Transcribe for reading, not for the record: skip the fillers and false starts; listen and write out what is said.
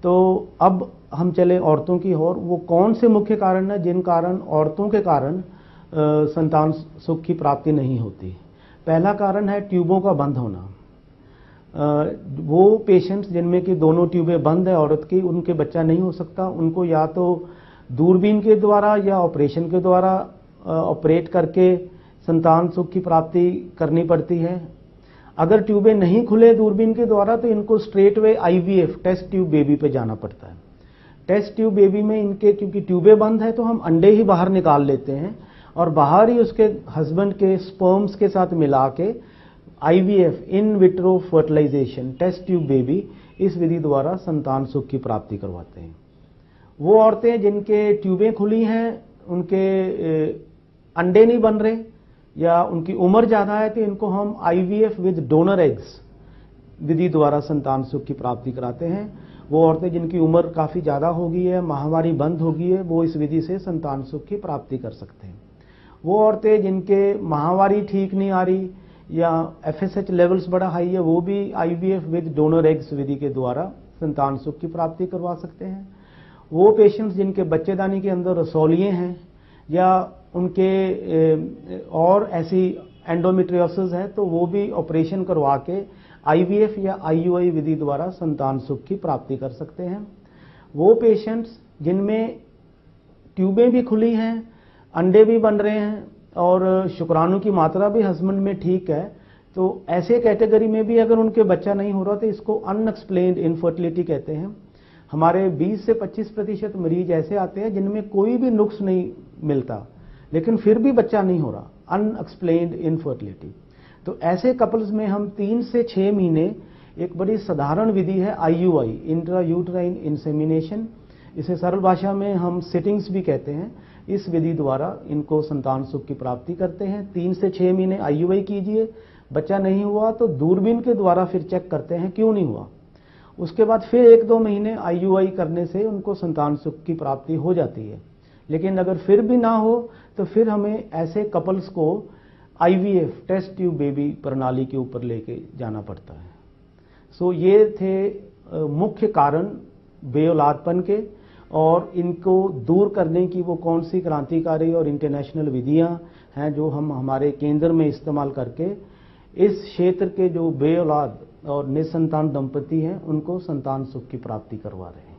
तो अब हम चले औरतों की ओर। वो कौन से मुख्य कारण है जिन कारण औरतों के कारण संतान सुख की प्राप्ति नहीं होती। पहला कारण है ट्यूबों का बंद होना। वो पेशेंट्स जिनमें कि दोनों ट्यूबें बंद है औरत की, उनके बच्चा नहीं हो सकता। उनको या तो दूरबीन के द्वारा या ऑपरेशन के द्वारा ऑपरेट करके संतान सुख की प्राप्ति करनी पड़ती है। अगर ट्यूबें नहीं खुले दूरबीन के द्वारा तो इनको straight way IVF test tube baby पे जाना पड़ता है। टेस्ट ट्यूब बेबी में इनके क्योंकि ट्यूबें बंद है तो हम अंडे ही बाहर निकाल लेते हैं और बाहर ही उसके हस्बैंड के स्पर्म्स के साथ मिला के IVF in vitro fertilisation test tube baby इस विधि द्वारा संतान सुख की प्राप्ति करवाते हैं। वो औरतें जिनके ट्यूबें खुली हैं, उनके अंडे नहीं बन रहे या उनकी उम्र ज़्यादा है तो इनको हम IVF विद डोनर एग्स विधि द्वारा संतान सुख की प्राप्ति कराते हैं। वो औरतें जिनकी उम्र काफ़ी ज़्यादा हो गई है, माहवारी बंद हो गई है, वो इस विधि से संतान सुख की प्राप्ति कर सकते हैं। वो औरतें जिनके माहवारी ठीक नहीं आ रही या FSH लेवल्स बड़ा हाई है, वो भी IVF विद डोनर एग्स विधि के द्वारा संतान सुख की प्राप्ति करवा सकते हैं। वो पेशेंट्स जिनके बच्चेदानी के अंदर रसौलिए हैं या उनके और ऐसी एंडोमेट्रियोसिस है तो वो भी ऑपरेशन करवा के IVF या IUI विधि द्वारा संतान सुख की प्राप्ति कर सकते हैं। वो पेशेंट्स जिनमें ट्यूबें भी खुली हैं, अंडे भी बन रहे हैं और शुक्राणु की मात्रा भी हस्बैंड में ठीक है, तो ऐसे कैटेगरी में भी अगर उनके बच्चा नहीं हो रहा तो इसको अनएक्सप्लेन्ड इनफर्टिलिटी कहते हैं। हमारे 20 से 25% मरीज ऐसे आते हैं जिनमें कोई भी नुक्स नहीं मिलता लेकिन फिर भी बच्चा नहीं हो रहा, अनएक्सप्लेन्ड इनफर्टिलिटी। तो ऐसे कपल्स में हम 3 से 6 महीने एक बड़ी साधारण विधि है IUI इंट्रा यूट्राइन इंसेमिनेशन, इसे सरल भाषा में हम सिटिंग्स भी कहते हैं। इस विधि द्वारा इनको संतान सुख की प्राप्ति करते हैं। 3 से 6 महीने IUI कीजिए, बच्चा नहीं हुआ तो दूरबीन के द्वारा फिर चेक करते हैं क्यों नहीं हुआ। उसके बाद फिर 1-2 महीने IUI करने से उनको संतान सुख की प्राप्ति हो जाती है। लेकिन अगर फिर भी ना हो तो फिर हमें ऐसे कपल्स को IVF टेस्ट ट्यूब बेबी प्रणाली के ऊपर लेके जाना पड़ता है। सो ये थे मुख्य कारण बेऔलादपन के, और इनको दूर करने की वो कौन सी क्रांतिकारी और इंटरनेशनल विधियां हैं जो हम हमारे केंद्र में इस्तेमाल करके इस क्षेत्र के जो बेऔलाद और निसंतान दंपति हैं उनको संतान सुख की प्राप्ति करवा रहे हैं।